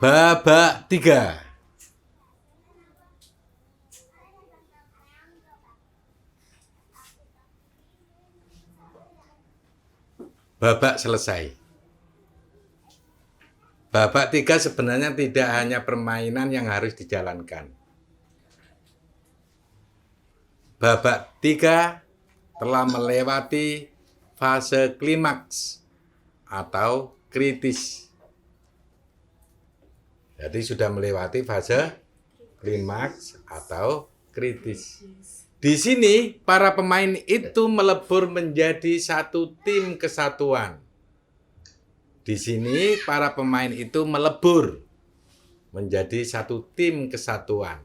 Babak 3. Babak selesai. Babak 3 sebenarnya tidak hanya permainan yang harus dijalankan. Babak 3 telah melewati fase klimaks atau kritis. Jadi sudah melewati fase klimaks atau kritis. Di sini para pemain itu melebur menjadi satu tim kesatuan. Di sini para pemain itu melebur menjadi satu tim kesatuan.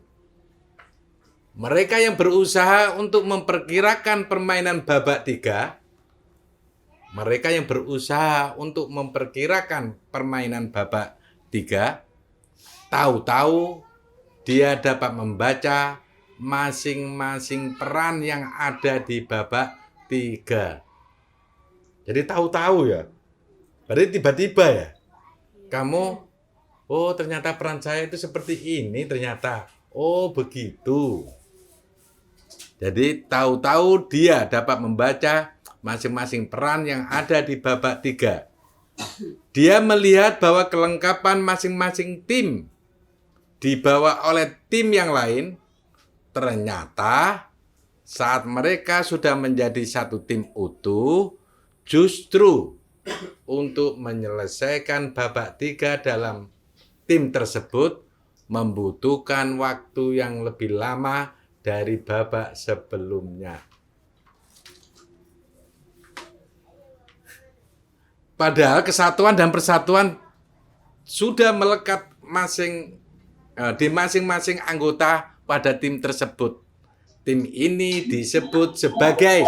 Mereka yang berusaha untuk memperkirakan permainan babak 3, mereka yang berusaha untuk memperkirakan permainan babak 3, tahu-tahu dia dapat membaca masing-masing peran yang ada di babak 3. Jadi tahu-tahu ya. Berarti tiba-tiba ya. Kamu, oh ternyata peran saya itu seperti ini ternyata. Oh begitu. Jadi tahu-tahu dia dapat membaca masing-masing peran yang ada di babak 3. Dia melihat bahwa kelengkapan masing-masing tim dibawa oleh tim yang lain. Ternyata saat mereka sudah menjadi satu tim utuh, justru untuk menyelesaikan babak 3 dalam tim tersebut membutuhkan waktu yang lebih lama dari babak sebelumnya. Padahal kesatuan dan persatuan sudah melekat di masing-masing anggota pada tim tersebut. Tim ini disebut sebagai,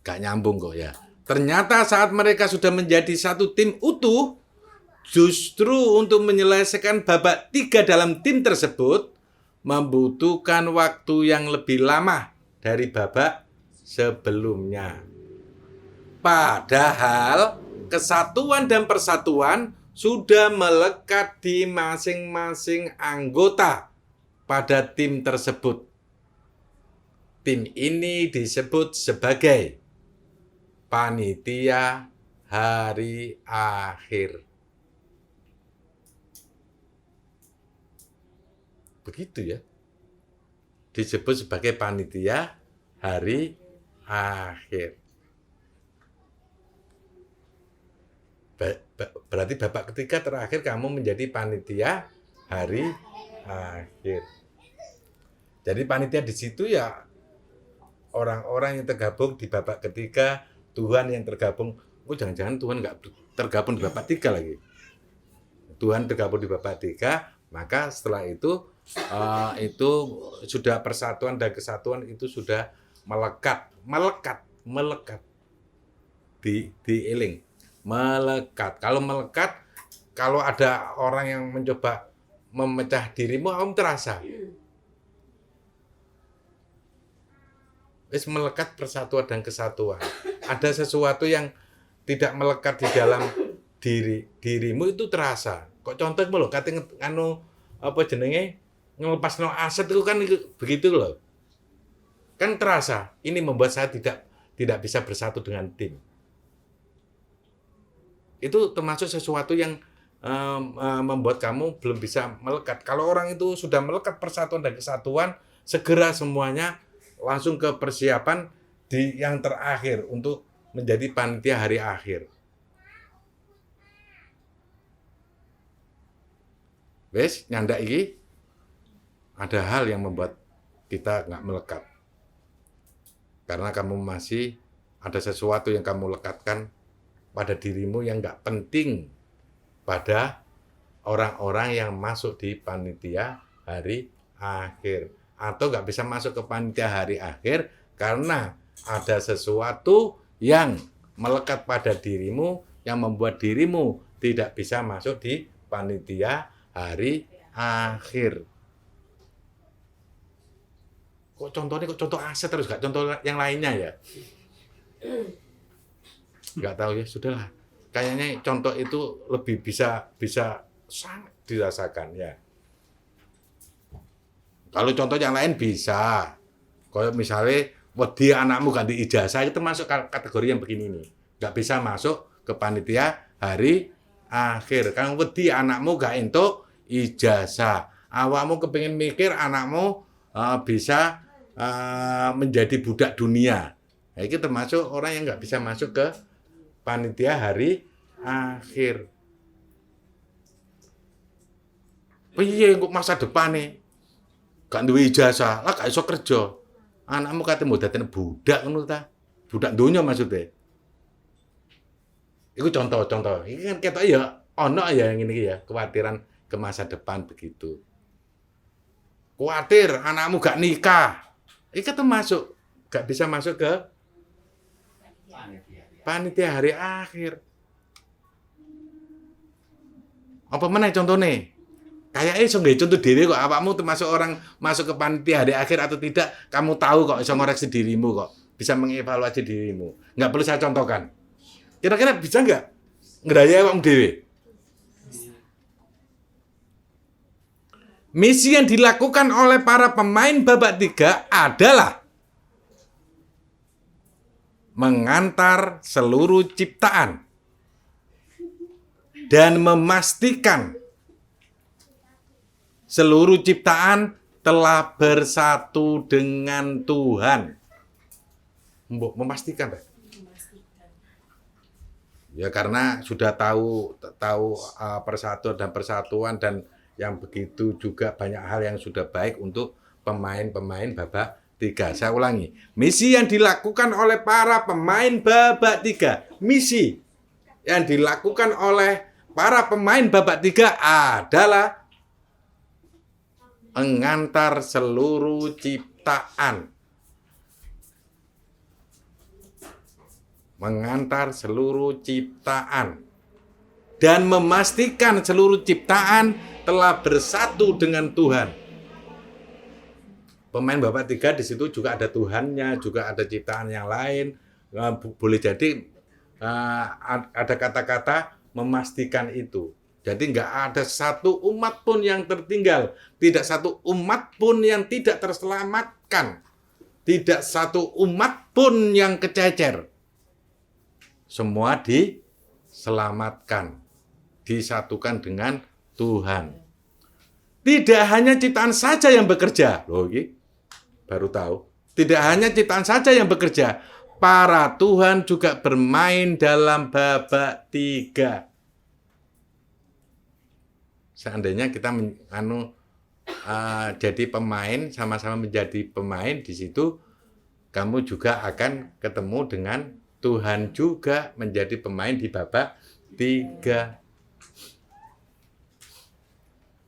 gak nyambung kok ya. Ternyata saat mereka sudah menjadi satu tim utuh, justru untuk menyelesaikan babak 3 dalam tim tersebut membutuhkan waktu yang lebih lama dari babak sebelumnya. Padahal kesatuan dan persatuan sudah melekat di masing-masing anggota pada tim tersebut. Tim ini disebut sebagai panitia hari akhir. Begitu ya. Disebut sebagai panitia hari akhir. Berarti babak ketiga terakhir kamu menjadi panitia hari akhir. Jadi panitia di situ ya orang-orang yang tergabung di babak ketiga, Tuhan yang tergabung. Oh jangan-jangan Tuhan nggak tergabung di babak 3 lagi. Tuhan tergabung di babak 3, maka setelah itu sudah persatuan dan kesatuan itu sudah melekat diiling, melekat. Kalau melekat, kalau ada orang yang mencoba memecah dirimu, kamu terasa. Wis melekat persatuan dan kesatuan. Ada sesuatu yang tidak melekat di dalam dirimu itu terasa. Kok contoh lho, kate ngelepasno aset itu kan begitu loh. Kan terasa. Ini membuat saya tidak bisa bersatu dengan tim. Itu termasuk sesuatu yang membuat kamu belum bisa melekat. Kalau orang itu sudah melekat persatuan dan kesatuan, segera semuanya langsung ke persiapan di yang terakhir untuk menjadi panitia hari akhir. Wes, nyandak iki ada hal yang membuat kita nggak melekat. Karena kamu masih ada sesuatu yang kamu lekatkan pada dirimu yang nggak penting pada orang-orang yang masuk di panitia hari akhir. Atau nggak bisa masuk ke panitia hari akhir karena ada sesuatu yang melekat pada dirimu yang membuat dirimu tidak bisa masuk di panitia hari akhir. Kok contoh aset terus, nggak contoh yang lainnya ya? Nggak tahu ya, sudahlah. Kayaknya contoh itu lebih bisa sangat dirasakan ya. Kalau contoh yang lain bisa. Kalau misalnya wedi anakmu ganti ijazah itu termasuk kategori yang begini nih. Nggak bisa masuk ke panitia hari akhir. Kan wedi anakmu gak entuk ijazah. Awakmu kepengin mikir anakmu bisa menjadi budak dunia. Nah, itu termasuk orang yang nggak bisa masuk ke panitia hari akhir. Piye kok masa depan nih? Gak duwe ijazah, lah gak iso kerja. Anakmu kate mau dadi budak ngono ta? Budak donya maksudnya. Itu contoh-contoh. Ini kan ketok ya ono ya ngene iki ya, kekhawatiran ke masa depan begitu. Kuatir anakmu gak nikah. Itu termasuk gak bisa masuk ke panitia hari akhir. Apa meneh contone? Kayaknya iso nggih contoh dhewe kok awakmu termasuk orang masuk ke panitia hari akhir atau tidak, kamu tahu kok iso ngoreksi dirimu kok. Bisa mengevaluasi dirimu. Nggak perlu saya contohkan. Kira-kira bisa nggak ngeraya awakmu dhewe? Misi yang dilakukan oleh para pemain babak 3 adalah mengantar seluruh ciptaan dan memastikan seluruh ciptaan telah bersatu dengan Tuhan. Memastikan, Pak. Ya karena sudah tahu persatuan dan yang begitu juga banyak hal yang sudah baik untuk pemain-pemain babak 3. Saya ulangi. Misi yang dilakukan oleh para pemain babak 3. Misi yang dilakukan oleh para pemain babak 3 adalah mengantar seluruh ciptaan. Mengantar seluruh ciptaan. Dan memastikan seluruh ciptaan telah bersatu dengan Tuhan. Pemain babak 3 di situ juga ada Tuhannya, juga ada ciptaan yang lain. Boleh jadi ada kata-kata memastikan itu. Jadi nggak ada satu umat pun yang tertinggal. Tidak satu umat pun yang tidak terselamatkan. Tidak satu umat pun yang kececer. Semua diselamatkan. Disatukan dengan Tuhan. Tidak hanya ciptaan saja yang bekerja. Loh, ini baru tahu. Tidak hanya ciptaan saja yang bekerja. Para Tuhan juga bermain dalam babak 3. Seandainya kita jadi pemain, sama-sama menjadi pemain di situ, kamu juga akan ketemu dengan Tuhan juga menjadi pemain di babak 3.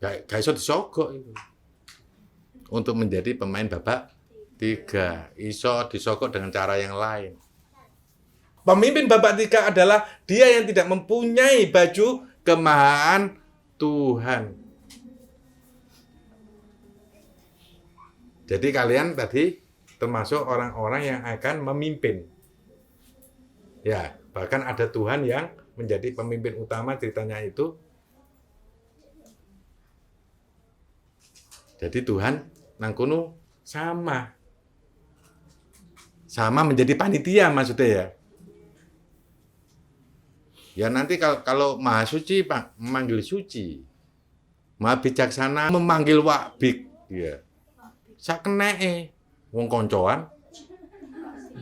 Gak iso disogok itu. Untuk menjadi pemain babak 3. Iso disogok dengan cara yang lain. Pemimpin babak 3 adalah dia yang tidak mempunyai baju kemahaan Tuhan. Jadi kalian tadi termasuk orang-orang yang akan memimpin. Ya, bahkan ada Tuhan yang menjadi pemimpin utama ceritanya itu. Jadi Tuhan nangkunu sama menjadi panitia maksudnya ya. Ya nanti kalau Maha Suci Pak memanggil suci, Maha Bijaksana memanggil Wakbik, ya. Sakneke wong koncoan.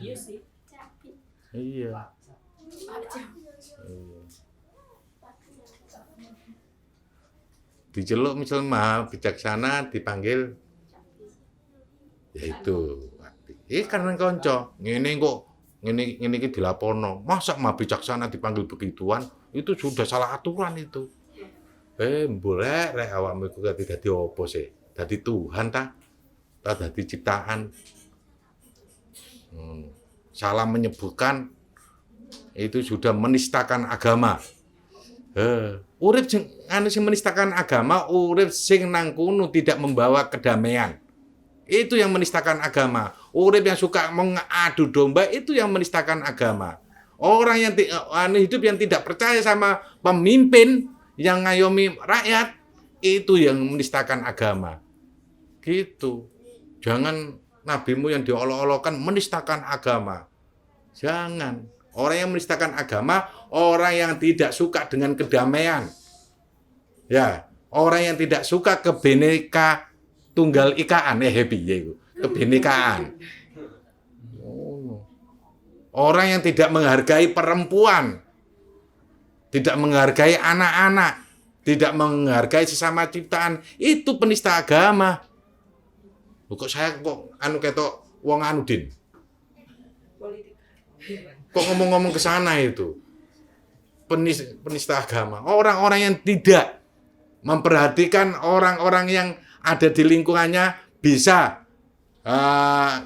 Iya sih. Iya. Diceluk misal Maha Bijaksana dipanggil ya itu Wakbik. Karena konco, ngene kok Ini iki dilaporno. Masa Maha Bijaksana dipanggil begituan? Itu sudah salah aturan itu. Boleh rek awakmu iku dadi apa sih? Dadi Tuhan ta? Ta dadi ciptaan. Salah menyebutkan itu sudah menistakan agama. Urip sing menistakan agama, urip sing nang kono tidak membawa kedamaian. Itu yang menistakan agama. Urip yang suka mengadu domba itu yang menistakan agama. Orang yang hidup yang tidak percaya sama pemimpin yang ngayomi rakyat Itu yang menistakan agama. Gitu. Jangan nabimu yang diolok-olokkan menistakan agama. Jangan. Orang yang menistakan agama, orang yang tidak suka dengan kedamaian. Ya, orang yang tidak suka kebineka tunggal ikaan, happy ya itu. Kebinekaan. Orang yang tidak menghargai perempuan, tidak menghargai anak-anak, tidak menghargai sesama ciptaan, itu penista agama. Kok saya ketok wong Din. Kok ngomong-ngomong ke sana itu? Penista agama. Orang-orang yang tidak memperhatikan orang-orang yang ada di lingkungannya bisa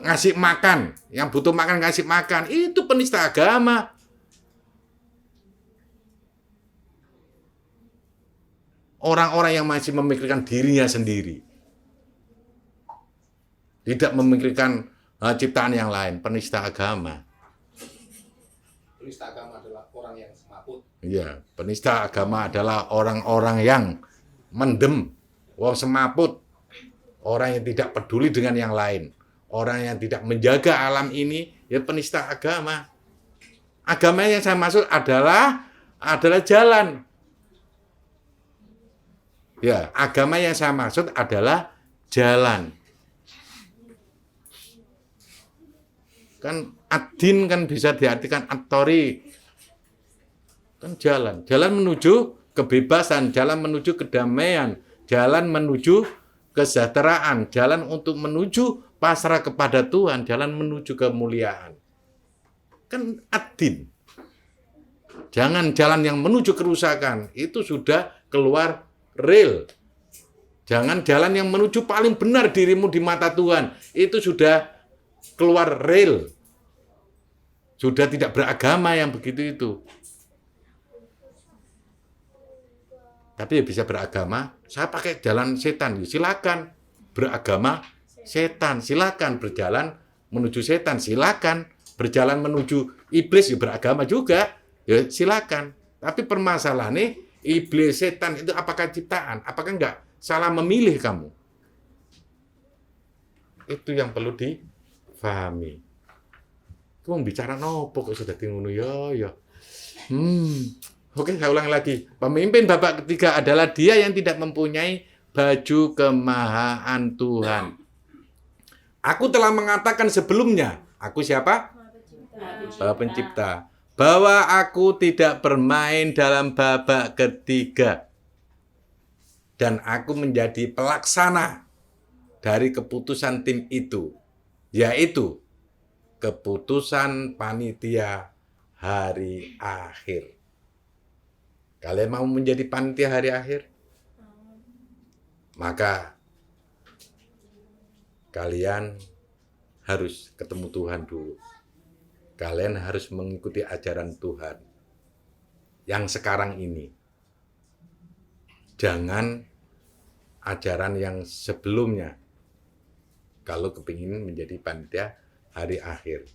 ngasih makan, yang butuh makan ngasih makan, itu penista agama. Orang-orang yang masih memikirkan dirinya sendiri, tidak memikirkan ciptaan yang lain, penista agama. Penista agama adalah orang yang semaput. Iya, penista agama adalah orang-orang yang mendem, semaput. Orang yang tidak peduli dengan yang lain. Orang yang tidak menjaga alam ini, ya penista agama. Agama yang saya maksud adalah jalan. Ya, agama yang saya maksud adalah jalan. Kan ad-din kan bisa diartikan at-thoriq. Kan jalan. Jalan menuju kebebasan, jalan menuju kedamaian, jalan menuju kesejahteraan, jalan untuk menuju pasrah kepada Tuhan, jalan menuju kemuliaan. Kan ad-din. Jangan jalan yang menuju kerusakan, itu sudah keluar rel. Jangan jalan yang menuju paling benar dirimu di mata Tuhan, itu sudah keluar rel. Sudah tidak beragama yang begitu itu. Tapi ya bisa beragama, saya pakai jalan setan, ya silakan. Beragama setan, silakan. Berjalan menuju setan, silakan. Berjalan menuju iblis, ya beragama juga, ya silakan. Tapi permasalahannya, iblis, setan itu apakah ciptaan? Apakah enggak salah memilih kamu? Itu yang perlu difahami. Kamu bicara nopo kok sudah ngono ya. Oke, saya ulang lagi. Pemimpin babak ketiga adalah dia yang tidak mempunyai baju kemahaan Tuhan. Aku telah mengatakan sebelumnya, aku siapa? Pencipta. Bahwa aku tidak bermain dalam babak ketiga. Dan aku menjadi pelaksana dari keputusan tim itu. Yaitu keputusan panitia hari akhir. Kalian mau menjadi panitia hari akhir? Maka kalian harus ketemu Tuhan dulu. Kalian harus mengikuti ajaran Tuhan yang sekarang ini. Jangan ajaran yang sebelumnya. Kalau kepingin menjadi panitia hari akhir.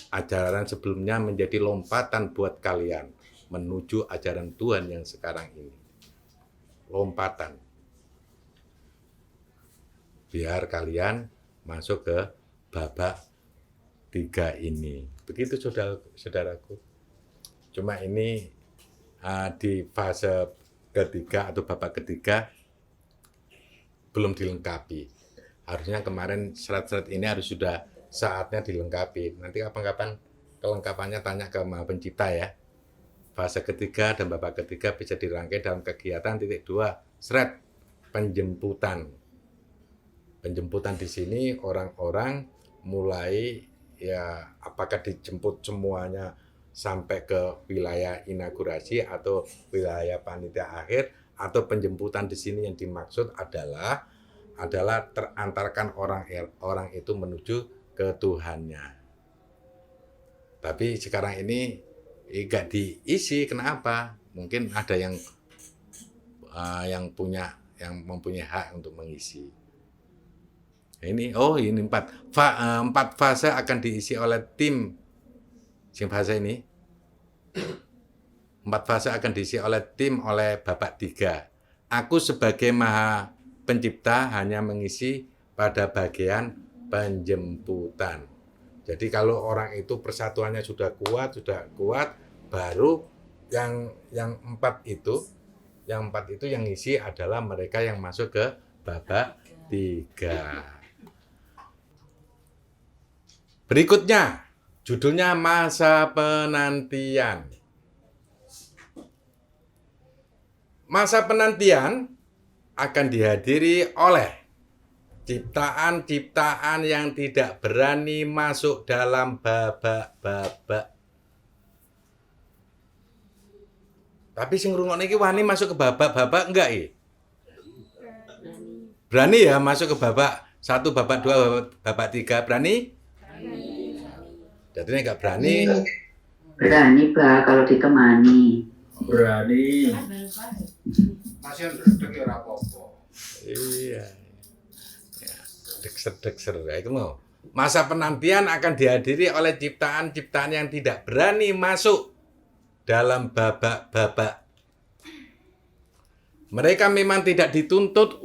Ajaran sebelumnya menjadi lompatan buat kalian menuju ajaran Tuhan yang sekarang ini. Lompatan. Biar kalian masuk ke babak 3 ini. Begitu saudaraku. Cuma ini di fase ketiga atau babak ketiga belum dilengkapi. Harusnya kemarin syarat-syarat ini harus sudah saatnya dilengkapi. Nanti kapan-kapan kelengkapannya tanya ke Maha Pencipta ya. Fase ketiga dan babak ketiga bisa dirangkai dalam kegiatan titik 2, penjemputan. Penjemputan di sini orang-orang mulai ya apakah dijemput semuanya sampai ke wilayah inaugurasi atau wilayah panitia akhir, atau penjemputan di sini yang dimaksud adalah terantarkan orang itu menuju ke Tuhannya. Tapi sekarang ini nggak diisi, kenapa? Mungkin ada yang mempunyai hak untuk mengisi. Ini 4 fase akan diisi oleh tim. Sing fase ini 4 fase akan diisi oleh tim oleh babak 3. Aku sebagai Maha Pencipta hanya mengisi pada bagian penjemputan. Jadi kalau orang itu persatuannya sudah kuat, baru yang empat itu yang ngisi adalah mereka yang masuk ke babak 3. Berikutnya, judulnya masa penantian. Masa penantian akan dihadiri oleh ciptaan-ciptaan yang tidak berani masuk dalam babak-babak. Tapi sing ngrungokne iki wani masuk ke babak-babak enggak iki? Berani ya masuk ke babak 1, babak 2, babak 3, berani? Jadi enggak berani. Berani, Pak, kalau ditemani. Berani. Masih ndredeg ora apa-apa. Iya. Ya, dekser-dekser ya itu mau. Masa penantian akan dihadiri oleh ciptaan-ciptaan yang tidak berani masuk dalam babak-babak. Mereka memang tidak dituntut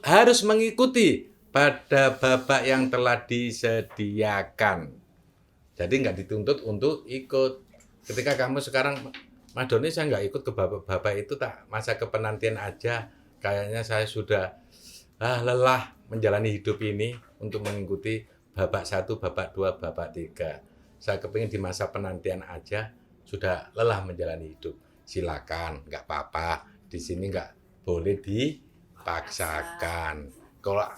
harus mengikuti pada babak yang telah disediakan. Jadi nggak dituntut untuk ikut. Ketika kamu sekarang, Mas Doni saya nggak ikut ke babak itu, tak masa kepenantian aja. Kayaknya saya sudah lelah menjalani hidup ini untuk mengikuti babak 1, babak 2, babak 3. Saya kepingin di masa penantian aja, sudah lelah menjalani hidup. Silakan, nggak apa-apa. Di sini nggak boleh dipaksakan.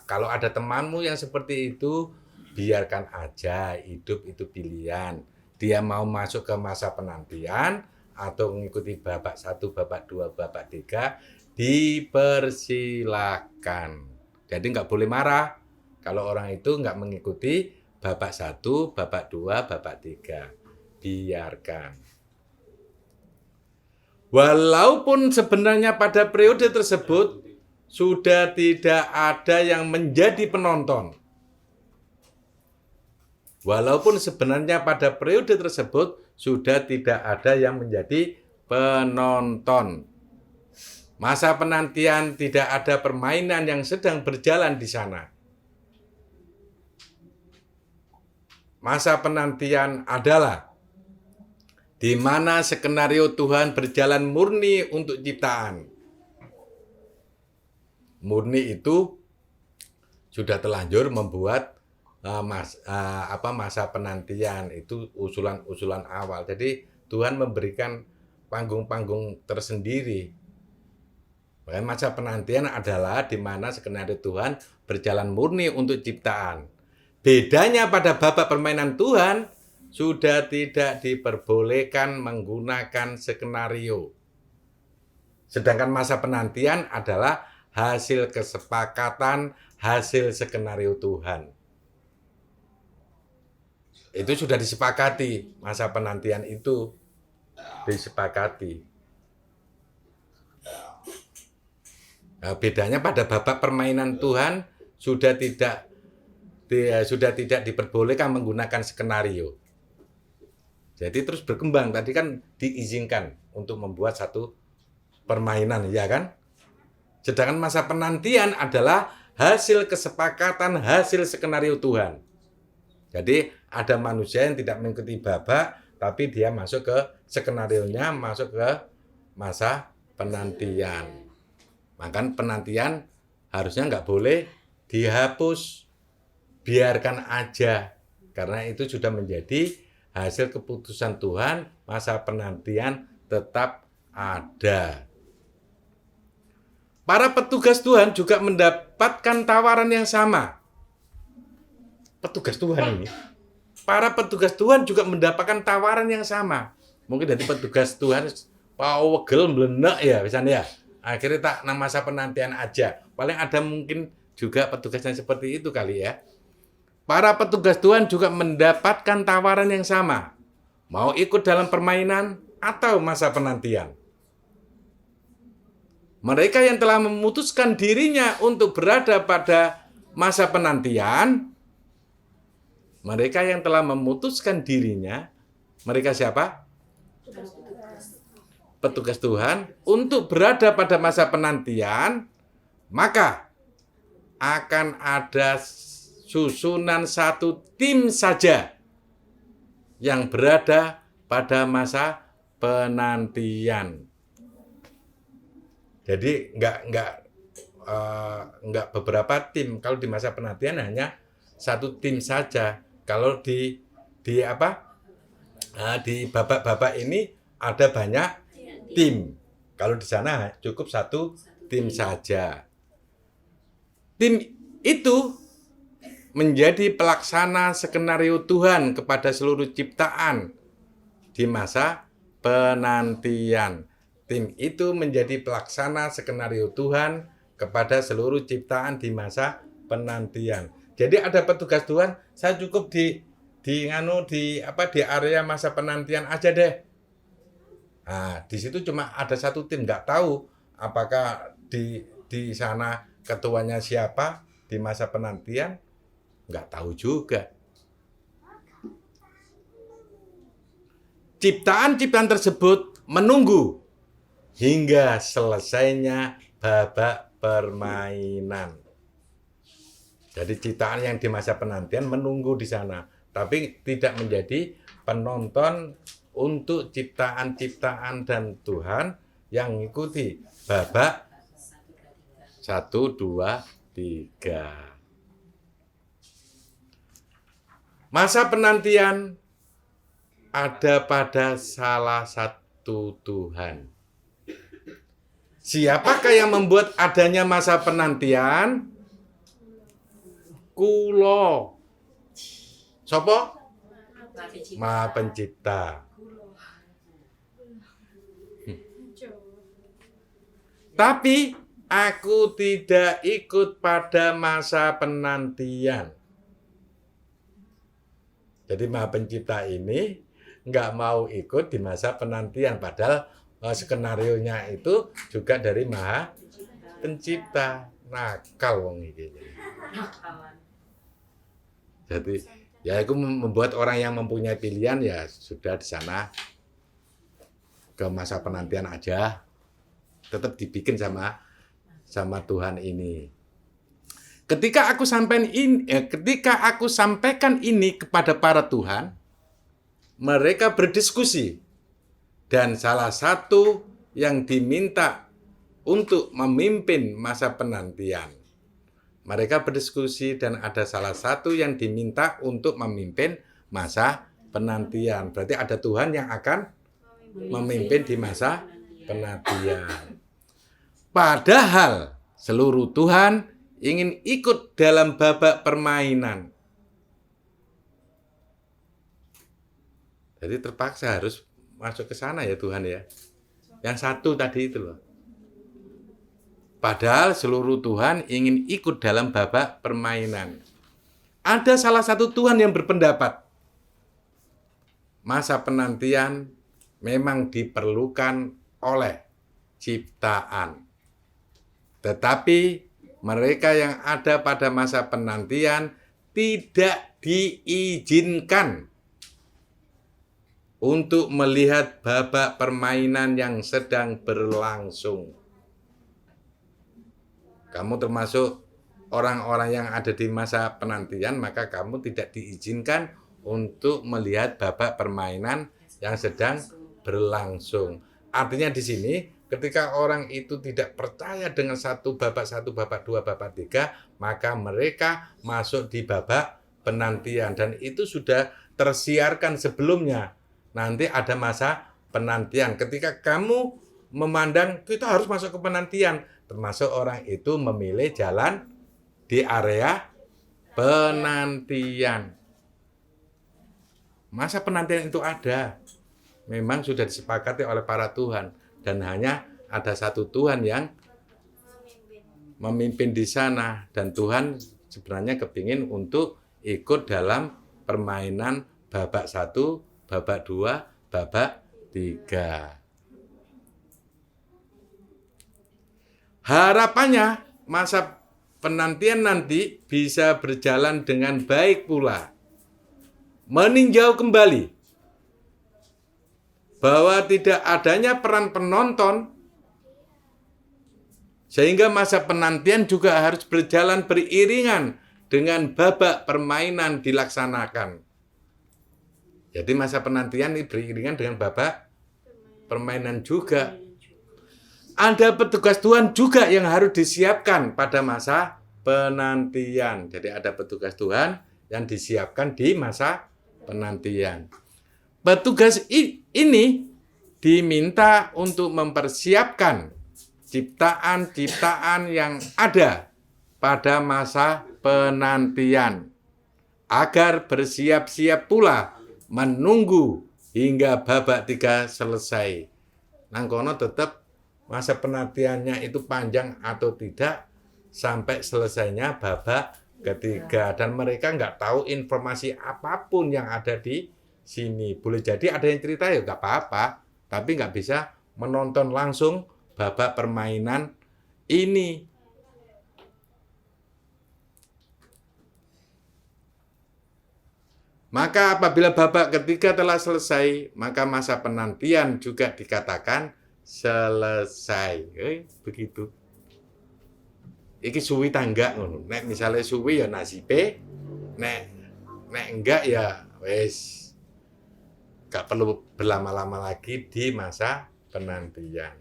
Kalau ada temanmu yang seperti itu, biarkan aja, hidup itu pilihan. Dia mau masuk ke masa penantian atau mengikuti babak 1, babak 2, babak 3, dipersilakan. Jadi nggak boleh marah kalau orang itu nggak mengikuti babak 1, babak 2, babak 3. Biarkan. Walaupun sebenarnya pada periode tersebut sudah tidak ada yang menjadi penonton. Walaupun sebenarnya pada periode tersebut sudah tidak ada yang menjadi penonton. Masa penantian tidak ada permainan yang sedang berjalan di sana. Masa penantian adalah di mana skenario Tuhan berjalan murni untuk ciptaan. Murni itu sudah telanjur membuat masa penantian itu usulan awal. Jadi Tuhan memberikan panggung-panggung tersendiri. Makanya masa penantian adalah di mana skenario Tuhan berjalan murni untuk ciptaan. Bedanya pada babak permainan Tuhan sudah tidak diperbolehkan menggunakan skenario. Sedangkan masa penantian adalah hasil kesepakatan, hasil skenario Tuhan. Itu sudah disepakati, masa penantian itu disepakati. Nah, bedanya pada babak permainan Tuhan sudah tidak diperbolehkan menggunakan skenario. Jadi terus berkembang, tadi kan diizinkan untuk membuat satu permainan, ya kan? Sedangkan masa penantian adalah hasil kesepakatan, hasil skenario Tuhan. Jadi ada manusia yang tidak mengikuti babak, tapi dia masuk ke skenarionya, masuk ke masa penantian. Maka penantian harusnya nggak boleh dihapus, biarkan aja. Karena itu sudah menjadi hasil keputusan Tuhan, masa penantian tetap ada. Para petugas Tuhan juga mendapatkan tawaran yang sama. Petugas Tuhan ini, para petugas Tuhan juga mendapatkan tawaran yang sama. Mungkin dari petugas Tuhan, wegel melenek ya, misalnya ya. Akhirnya tak nang masa penantian aja. Paling ada mungkin juga petugasnya seperti itu kali ya. Para petugas Tuhan juga mendapatkan tawaran yang sama. Mau ikut dalam permainan atau masa penantian. Mereka yang telah memutuskan dirinya untuk berada pada masa penantian, mereka siapa? petugas Tuhan untuk berada pada masa penantian, maka akan ada susunan satu tim saja yang berada pada masa penantian. Jadi enggak beberapa tim. Kalau di masa penantian hanya satu tim saja. Kalau di babak-babak ini ada banyak tim. Kalau di sana cukup satu tim saja. Tim itu menjadi pelaksana skenario Tuhan kepada seluruh ciptaan di masa penantian. Tim itu menjadi pelaksana skenario Tuhan kepada seluruh ciptaan di masa penantian. Jadi ada petugas Tuhan, saya cukup di area masa penantian aja deh. Nah, di situ cuma ada satu tim, nggak tahu apakah di sana ketuanya siapa di masa penantian, nggak tahu juga. Ciptaan-ciptaan tersebut menunggu hingga selesainya babak permainan. Jadi ciptaan yang di masa penantian menunggu di sana, tapi tidak menjadi penonton untuk ciptaan-ciptaan dan Tuhan yang mengikuti babak 1, 2, 3. Masa penantian ada pada salah satu Tuhan. Siapakah yang membuat adanya masa penantian? Kulo. Sopo? Maha Pencipta. Tapi aku tidak ikut pada masa penantian. Jadi Maha Pencipta ini nggak mau ikut di masa penantian. Padahal skenarionya itu juga dari Maha Pencipta. Nakal wong iki. Jadi ya itu membuat orang yang mempunyai pilihan ya sudah di sana ke masa penantian aja. Tetap dibikin sama Tuhan ini. Ketika aku sampaikan ini kepada para Tuhan, mereka berdiskusi dan salah satu yang diminta untuk memimpin masa penantian. Mereka berdiskusi dan ada salah satu yang diminta untuk memimpin masa penantian. Berarti ada Tuhan yang akan memimpin di masa penantian. Padahal seluruh Tuhan ingin ikut dalam babak permainan. Jadi terpaksa harus masuk ke sana ya Tuhan ya. Yang satu tadi itu loh. Padahal seluruh Tuhan ingin ikut dalam babak permainan. Ada salah satu Tuhan yang berpendapat masa penantian memang diperlukan oleh ciptaan. Tetapi mereka yang ada pada masa penantian tidak diizinkan untuk melihat babak permainan yang sedang berlangsung. Kamu termasuk orang-orang yang ada di masa penantian, maka kamu tidak diizinkan untuk melihat babak permainan yang sedang berlangsung. Artinya di sini, ketika orang itu tidak percaya dengan satu, babak 2, babak 3, maka mereka masuk di babak penantian. Dan itu sudah tersiarkan sebelumnya. Nanti ada masa penantian. Ketika kamu memandang, kita harus masuk ke penantian. Termasuk orang itu memilih jalan di area penantian. Masa penantian itu ada. Memang sudah disepakati oleh para Tuhan. Dan hanya ada satu Tuhan yang memimpin di sana. Dan Tuhan sebenarnya kepingin untuk ikut dalam permainan babak 1, babak 2, babak 3. Harapannya masa penantian nanti bisa berjalan dengan baik pula. Meninjau kembali bahwa tidak adanya peran penonton, sehingga masa penantian juga harus berjalan beriringan dengan babak permainan dilaksanakan. Jadi masa penantian ini beriringan dengan babak permainan juga. Ada petugas Tuhan juga yang harus disiapkan pada masa penantian. Jadi ada petugas Tuhan yang disiapkan di masa penantian. Petugas ini diminta untuk mempersiapkan ciptaan-ciptaan yang ada pada masa penantian, agar bersiap-siap pula menunggu hingga babak 3 selesai. Nang kono tetap masa penantiannya itu panjang atau tidak sampai selesainya babak ketiga. Dan mereka nggak tahu informasi apapun yang ada di sini. Boleh jadi ada yang cerita ya nggak apa-apa, tapi nggak bisa menonton langsung babak permainan ini. Maka apabila babak ketiga telah selesai, maka masa penantian juga dikatakan selesai. Begitu. Iki suwi tangga ngono. Nek misalnya suwi ya nasibe, nek enggak ya wes gak perlu berlama-lama lagi di masa penantian.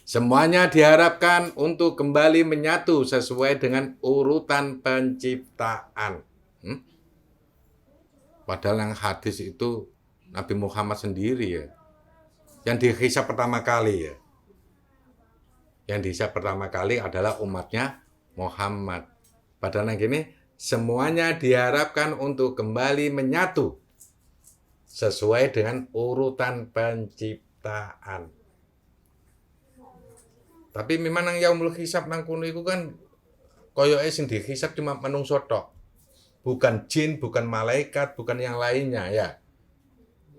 Semuanya diharapkan untuk kembali menyatu sesuai dengan urutan penciptaan. Padahal yang hadis itu Nabi Muhammad sendiri ya, yang dihisab pertama kali ya. Yang dihisab pertama kali adalah umatnya Muhammad. Padahal yang gini, semuanya diharapkan untuk kembali menyatu sesuai dengan urutan penciptaan. Tapi memang nang yaumul hisab nang kono iku kan koyoke sing dihisab cuma menungso tok. Bukan jin, bukan malaikat, bukan yang lainnya ya.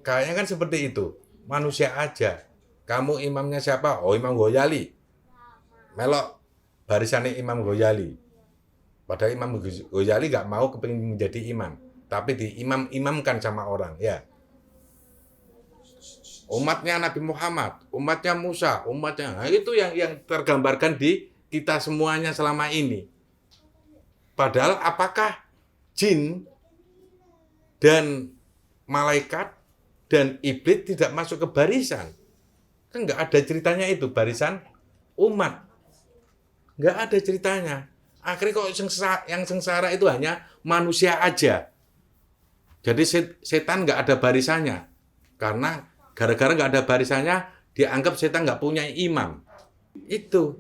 Kayaknya kan seperti itu. Manusia aja. Kamu imamnya siapa? Oh, Imam Ghazali. Melok barisannya Imam Ghazali. Padahal Imam Ghazali gak mau kepingin menjadi imam. Tapi diimam-imamkan sama orang ya. Umatnya Nabi Muhammad, umatnya Musa, umatnya. Nah, itu yang tergambarkan di kita semuanya selama ini. Padahal apakah jin dan malaikat dan iblis tidak masuk ke barisan? Kan nggak ada ceritanya itu, barisan umat. Nggak ada ceritanya. Akhirnya kok yang sengsara itu hanya manusia aja. Jadi setan nggak ada barisannya. Karena gara-gara nggak ada barisannya, dianggap setan nggak punya imam. Itu.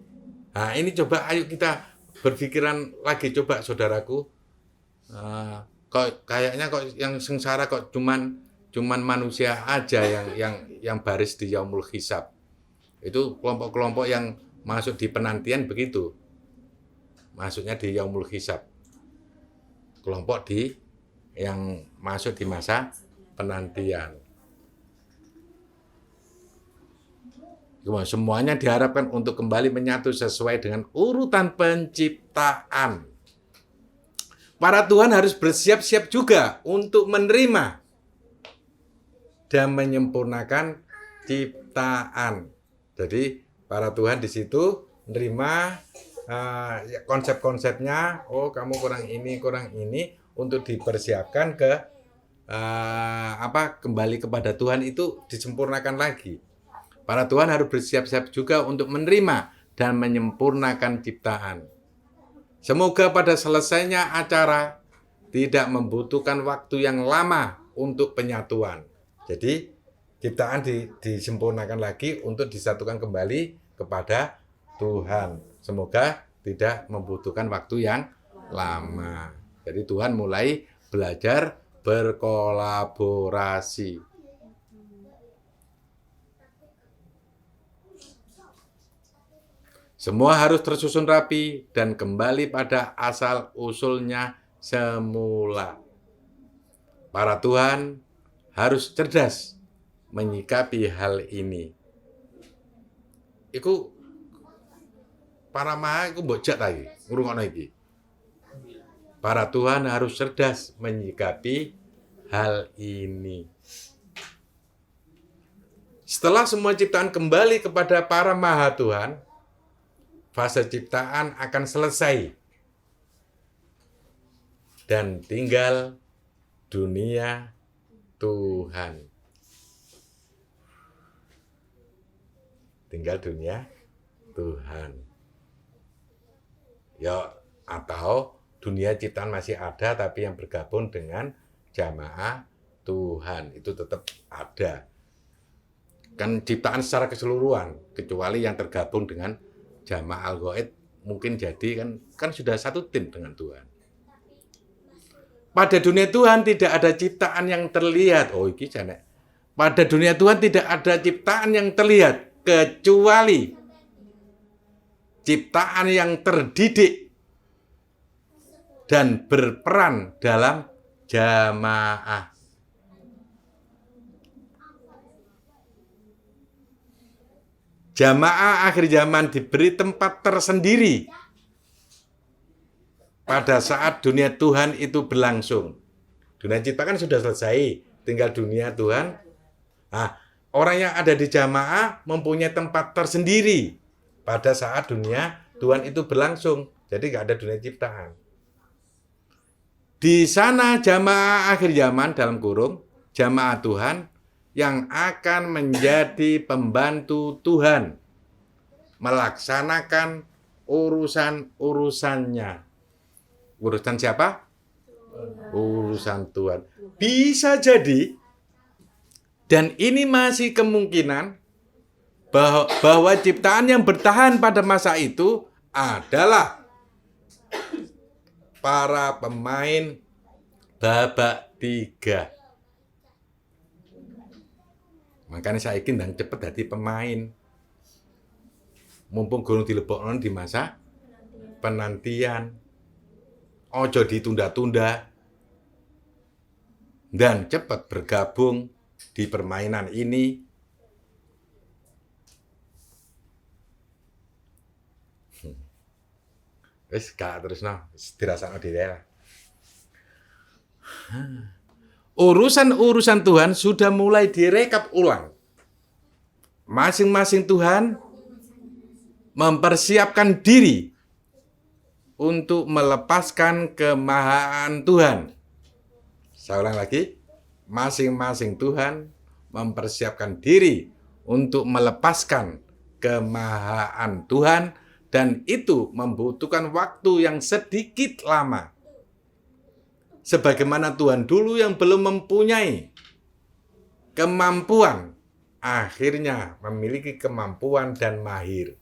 Nah ini coba ayo kita berpikiran lagi, coba saudaraku. Kayaknya kok yang sengsara kok cuman manusia aja yang baris di yaumul hisab. Itu kelompok-kelompok yang masuk di penantian begitu. Masuknya di yaumul hisab. Kelompok yang masuk di masa penantian. Semuanya diharapkan untuk kembali menyatu sesuai dengan urutan penciptaan. Para Tuhan harus bersiap-siap juga untuk menerima dan menyempurnakan ciptaan. Jadi para Tuhan di situ menerima konsep-konsepnya. Oh, kamu kurang ini untuk dipersiapkan ke kembali kepada Tuhan itu disempurnakan lagi. Para Tuhan harus bersiap-siap juga untuk menerima dan menyempurnakan ciptaan. Semoga pada selesainya acara tidak membutuhkan waktu yang lama untuk penyatuan. Jadi ciptaan disempurnakan lagi untuk disatukan kembali kepada Tuhan. Semoga tidak membutuhkan waktu yang lama. Jadi Tuhan mulai belajar berkolaborasi. Semua harus tersusun rapi dan kembali pada asal-usulnya semula. Para Tuhan harus cerdas menyikapi hal ini. Iku para maha iku mbok lagi, ngrungokno iki. Para Tuhan harus cerdas menyikapi hal ini. Setelah semua ciptaan kembali kepada para Maha Tuhan, fase ciptaan akan selesai. Dan tinggal dunia Tuhan. Tinggal dunia Tuhan. Ya, atau dunia ciptaan masih ada tapi yang bergabung dengan jamaah Tuhan. Itu tetap ada. Kan ciptaan secara keseluruhan, kecuali yang tergabung dengan jamaah al-ghaib mungkin jadi kan sudah satu tim dengan Tuhan. Pada dunia Tuhan tidak ada ciptaan yang terlihat. Oh, iki jane. Pada dunia Tuhan tidak ada ciptaan yang terlihat kecuali ciptaan yang terdidik dan berperan dalam jamaah. Jamaah akhir zaman diberi tempat tersendiri pada saat dunia Tuhan itu berlangsung. Dunia ciptaan sudah selesai, tinggal dunia Tuhan. Nah, orang yang ada di jamaah mempunyai tempat tersendiri pada saat dunia Tuhan itu berlangsung. Jadi nggak ada dunia ciptaan. Di sana jamaah akhir zaman dalam kurung, jamaah Tuhan yang akan menjadi pembantu Tuhan melaksanakan urusan-urusannya. Urusan siapa? Urusan Tuhan. Bisa jadi, dan ini masih kemungkinan, bahwa ciptaan yang bertahan pada masa itu adalah para pemain babak 3. Makanya saya ingin dan cepat jadi pemain. Mumpung gurung dilebokno di masa penantian. Ojo ditunda-tunda. Dan cepat bergabung di permainan ini. Wis gak terusno, dirasakno dhewe lah. Urusan-urusan Tuhan sudah mulai direkap ulang. Masing-masing Tuhan mempersiapkan diri untuk melepaskan kemahaan Tuhan. Saya ulang lagi. Masing-masing Tuhan mempersiapkan diri untuk melepaskan kemahaan Tuhan, dan itu membutuhkan waktu yang sedikit lama. Sebagaimana Tuhan dulu yang belum mempunyai kemampuan, akhirnya memiliki kemampuan dan mahir.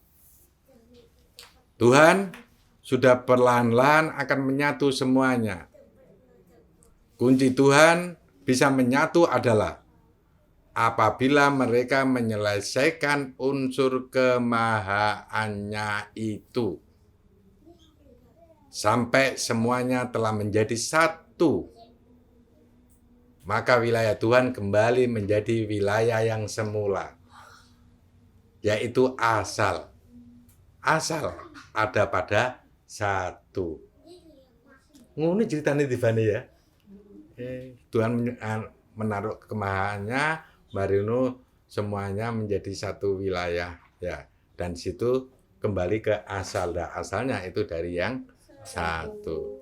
Tuhan sudah perlahan-lahan akan menyatu semuanya. Kunci Tuhan bisa menyatu adalah apabila mereka menyelesaikan unsur kemahaannya itu. Sampai semuanya telah menjadi satu. Maka wilayah Tuhan kembali menjadi wilayah yang semula. Yaitu asal. Asal ada pada satu. Ngono ceritanya di Bani ya. Tuhan menaruh kemahaannya, barino semuanya menjadi satu wilayah ya. Dan situ kembali ke asal. Nah, asalnya itu dari yang satu.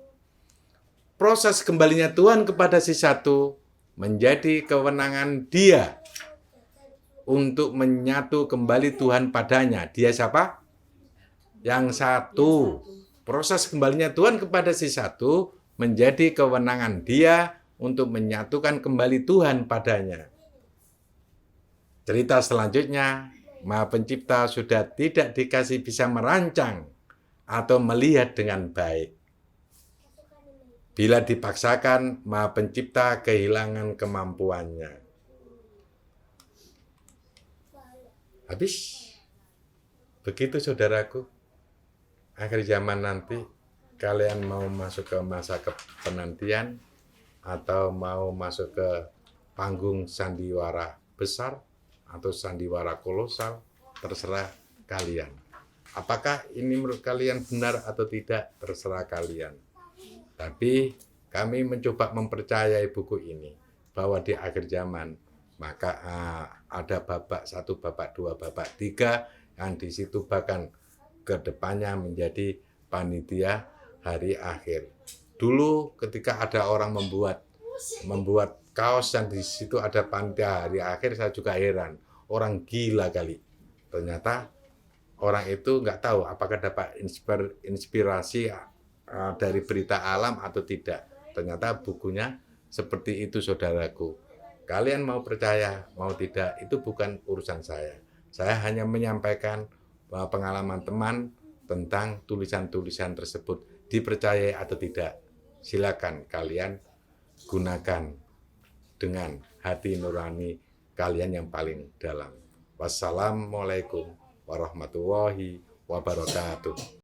Proses kembalinya Tuhan kepada si satu menjadi kewenangan Dia untuk menyatu kembali Tuhan padanya. Dia siapa? Yang satu. Proses kembalinya Tuhan kepada si satu menjadi kewenangan Dia untuk menyatukan kembali Tuhan padanya. Cerita selanjutnya, Maha Pencipta sudah tidak dikasih bisa merancang atau melihat dengan baik. Bila dipaksakan, Maha Pencipta kehilangan kemampuannya. Habis. Begitu saudaraku. Akhir zaman nanti, kalian mau masuk ke masa penantian, atau mau masuk ke panggung sandiwara besar atau sandiwara kolosal, terserah kalian. Apakah ini menurut kalian benar atau tidak, terserah kalian. Tapi kami mencoba mempercayai buku ini, bahwa di akhir zaman Maka ada babak 1, babak 2, babak 3 yang di situ bahkan ke depannya menjadi panitia hari akhir. Dulu ketika ada orang membuat kaos yang di situ ada panitia hari akhir, saya juga heran, orang gila kali. Ternyata orang itu nggak tahu apakah dapat inspirasi dari berita alam atau tidak. Ternyata bukunya seperti itu, saudaraku. Kalian mau percaya, mau tidak, itu bukan urusan saya. Saya hanya menyampaikan pengalaman teman tentang tulisan-tulisan tersebut. Dipercayai atau tidak, silakan kalian gunakan dengan hati nurani kalian yang paling dalam. Wassalamualaikum warahmatullahi wabarakatuh.